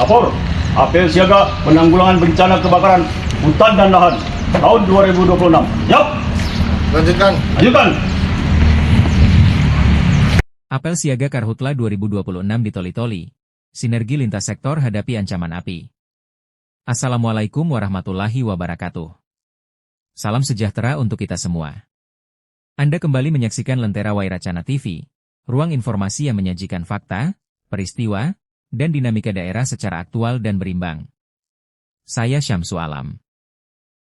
Lapor, apel siaga penanggulangan bencana kebakaran hutan dan lahan tahun 2026. Siap. Lanjutkan. Lanjutkan. Apel siaga Karhutla 2026 di Toli-Toli. Sinergi lintas sektor hadapi ancaman api. Assalamualaikum warahmatullahi wabarakatuh. Salam sejahtera untuk kita semua. Anda kembali menyaksikan Lentera Wairacana TV, ruang informasi yang menyajikan fakta, peristiwa, dan dinamika daerah secara aktual dan berimbang. Saya Syamsu Alam.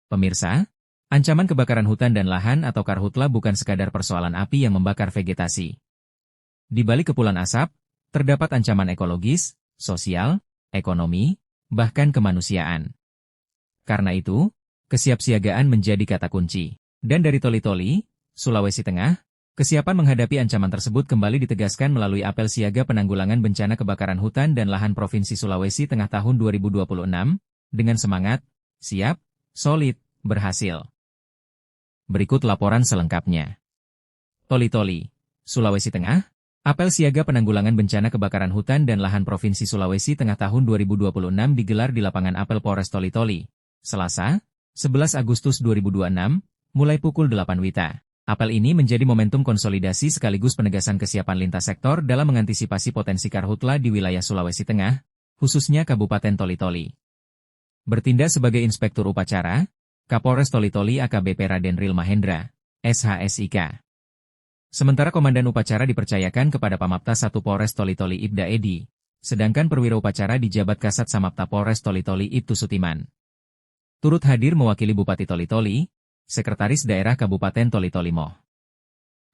Pemirsa, ancaman kebakaran hutan dan lahan atau Karhutla bukan sekadar persoalan api yang membakar vegetasi. Di balik kepulan asap, terdapat ancaman ekologis, sosial, ekonomi, bahkan kemanusiaan. Karena itu, kesiapsiagaan menjadi kata kunci. Dan dari Toli-Toli, Sulawesi Tengah, kesiapan menghadapi ancaman tersebut kembali ditegaskan melalui apel siaga penanggulangan bencana kebakaran hutan dan lahan Provinsi Sulawesi Tengah tahun 2026, dengan semangat, siap, solid, berhasil. Berikut laporan selengkapnya. Toli-Toli, Sulawesi Tengah, apel siaga penanggulangan bencana kebakaran hutan dan lahan Provinsi Sulawesi Tengah tahun 2026 digelar di lapangan apel Polres Toli-Toli, Selasa, 11 Agustus 2026, mulai pukul 8 WITA. Apel ini menjadi momentum konsolidasi sekaligus penegasan kesiapan lintas sektor dalam mengantisipasi potensi Karhutla di wilayah Sulawesi Tengah, khususnya Kabupaten Toli-Toli. Bertindak sebagai inspektur upacara, Kapolres Toli-Toli AKBP Raden Ril Mahendra, SHSIK. Sementara Komandan Upacara dipercayakan kepada Pamapta 1 Polres Toli-Toli Ibda Edi, sedangkan Perwira Upacara dijabat Kasat Samapta Polres Toli-Toli Ibtu Sutiman. Turut hadir mewakili Bupati Toli-Toli, Sekretaris Daerah Kabupaten Toli-Toli Moh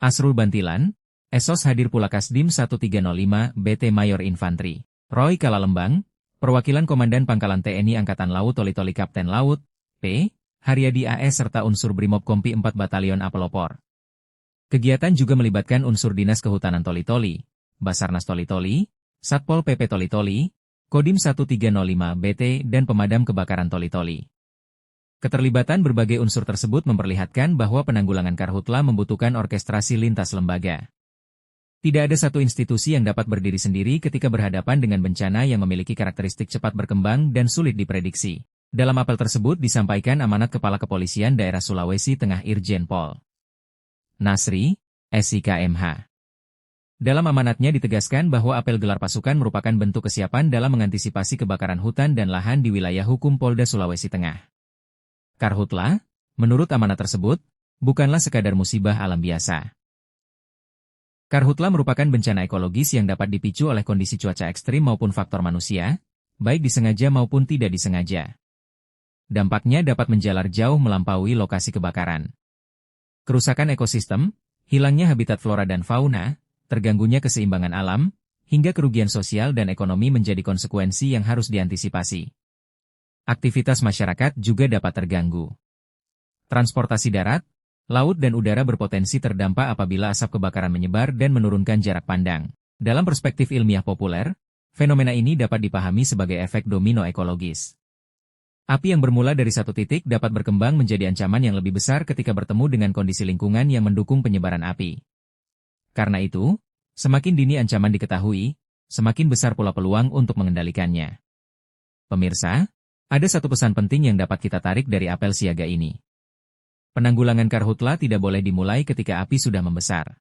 Asrul Bantilan, Esos hadir pula Kasdim 1305 BT Mayor Infantri, Roy Kalalembang, perwakilan Komandan Pangkalan TNI Angkatan Laut Toli-Toli Kapten Laut, P. Haryadi AS serta unsur Brimob Kompi 4 Batalion Apelopor. Kegiatan juga melibatkan unsur Dinas Kehutanan Toli-Toli, Basarnas Toli-Toli, Satpol PP Toli-Toli, Kodim 1305 BT dan Pemadam Kebakaran Toli-Toli. Keterlibatan berbagai unsur tersebut memperlihatkan bahwa penanggulangan Karhutla membutuhkan orkestrasi lintas lembaga. Tidak ada satu institusi yang dapat berdiri sendiri ketika berhadapan dengan bencana yang memiliki karakteristik cepat berkembang dan sulit diprediksi. Dalam apel tersebut disampaikan amanat Kepala Kepolisian Daerah Sulawesi Tengah Irjen Pol Nasri, SIKMH. Dalam amanatnya ditegaskan bahwa apel gelar pasukan merupakan bentuk kesiapan dalam mengantisipasi kebakaran hutan dan lahan di wilayah hukum Polda Sulawesi Tengah. Karhutla, menurut amanat tersebut, bukanlah sekadar musibah alam biasa. Karhutla merupakan bencana ekologis yang dapat dipicu oleh kondisi cuaca ekstrim maupun faktor manusia, baik disengaja maupun tidak disengaja. Dampaknya dapat menjalar jauh melampaui lokasi kebakaran. Kerusakan ekosistem, hilangnya habitat flora dan fauna, terganggunya keseimbangan alam, hingga kerugian sosial dan ekonomi menjadi konsekuensi yang harus diantisipasi. Aktivitas masyarakat juga dapat terganggu. Transportasi darat, laut dan udara berpotensi terdampak apabila asap kebakaran menyebar dan menurunkan jarak pandang. Dalam perspektif ilmiah populer, fenomena ini dapat dipahami sebagai efek domino ekologis. Api yang bermula dari satu titik dapat berkembang menjadi ancaman yang lebih besar ketika bertemu dengan kondisi lingkungan yang mendukung penyebaran api. Karena itu, semakin dini ancaman diketahui, semakin besar pula peluang untuk mengendalikannya. Pemirsa, ada satu pesan penting yang dapat kita tarik dari apel siaga ini. Penanggulangan Karhutla tidak boleh dimulai ketika api sudah membesar.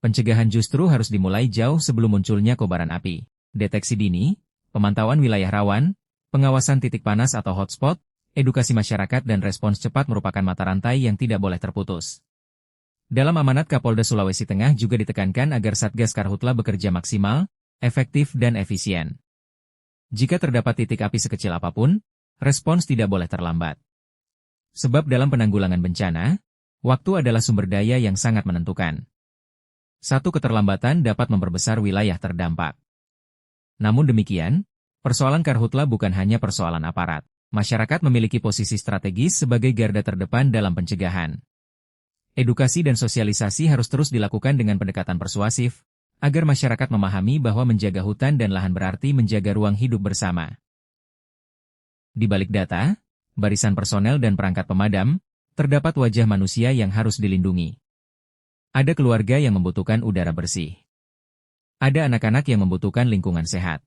Pencegahan justru harus dimulai jauh sebelum munculnya kobaran api. Deteksi dini, pemantauan wilayah rawan, pengawasan titik panas atau hotspot, edukasi masyarakat dan respons cepat merupakan mata rantai yang tidak boleh terputus. Dalam amanat Kapolda Sulawesi Tengah juga ditekankan agar Satgas Karhutla bekerja maksimal, efektif dan efisien. Jika terdapat titik api sekecil apapun, respons tidak boleh terlambat. Sebab dalam penanggulangan bencana, waktu adalah sumber daya yang sangat menentukan. Satu keterlambatan dapat memperbesar wilayah terdampak. Namun demikian, persoalan Karhutla bukan hanya persoalan aparat. Masyarakat memiliki posisi strategis sebagai garda terdepan dalam pencegahan. Edukasi dan sosialisasi harus terus dilakukan dengan pendekatan persuasif, agar masyarakat memahami bahwa menjaga hutan dan lahan berarti menjaga ruang hidup bersama. Di balik data, barisan personel dan perangkat pemadam, terdapat wajah manusia yang harus dilindungi. Ada keluarga yang membutuhkan udara bersih. Ada anak-anak yang membutuhkan lingkungan sehat.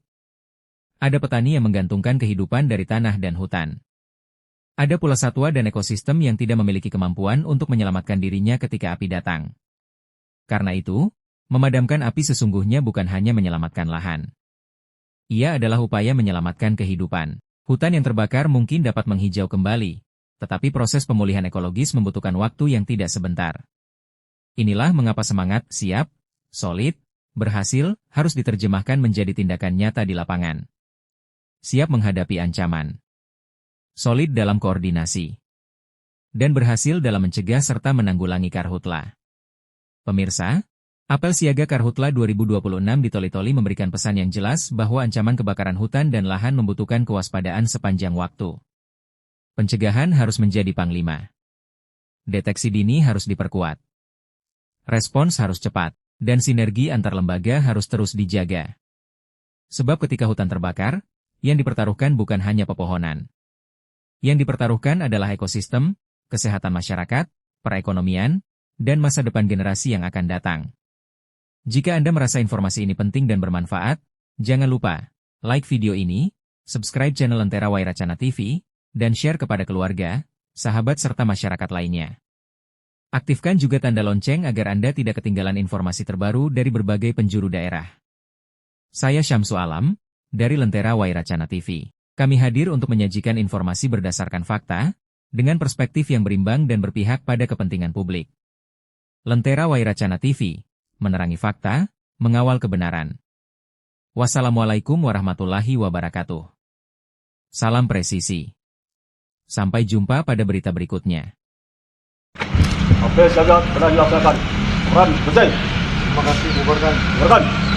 Ada petani yang menggantungkan kehidupan dari tanah dan hutan. Ada pula satwa dan ekosistem yang tidak memiliki kemampuan untuk menyelamatkan dirinya ketika api datang. Karena itu, memadamkan api sesungguhnya bukan hanya menyelamatkan lahan. Ia adalah upaya menyelamatkan kehidupan. Hutan yang terbakar mungkin dapat menghijau kembali, tetapi proses pemulihan ekologis membutuhkan waktu yang tidak sebentar. Inilah mengapa semangat, siap, solid, berhasil, harus diterjemahkan menjadi tindakan nyata di lapangan. Siap menghadapi ancaman. Solid dalam koordinasi. Dan berhasil dalam mencegah serta menanggulangi karhutla. Pemirsa, Apel Siaga Karhutla 2026 di Toli-Toli memberikan pesan yang jelas bahwa ancaman kebakaran hutan dan lahan membutuhkan kewaspadaan sepanjang waktu. Pencegahan harus menjadi panglima. Deteksi dini harus diperkuat. Respons harus cepat, dan sinergi antar lembaga harus terus dijaga. Sebab ketika hutan terbakar, yang dipertaruhkan bukan hanya pepohonan. Yang dipertaruhkan adalah ekosistem, kesehatan masyarakat, perekonomian, dan masa depan generasi yang akan datang. Jika Anda merasa informasi ini penting dan bermanfaat, jangan lupa like video ini, subscribe channel Lentera Wairacana TV, dan share kepada keluarga, sahabat serta masyarakat lainnya. Aktifkan juga tanda lonceng agar Anda tidak ketinggalan informasi terbaru dari berbagai penjuru daerah. Saya Syamsu Alam, dari Lentera Wairacana TV. Kami hadir untuk menyajikan informasi berdasarkan fakta, dengan perspektif yang berimbang dan berpihak pada kepentingan publik. Lentera Wairacana TV, menerangi fakta, mengawal kebenaran. Wassalamualaikum warahmatullahi wabarakatuh. Salam presisi. Sampai jumpa pada berita berikutnya. Apel siaga telah dilaksanakan. Peran selesai. Terima kasih, Bu Korban. Rekan.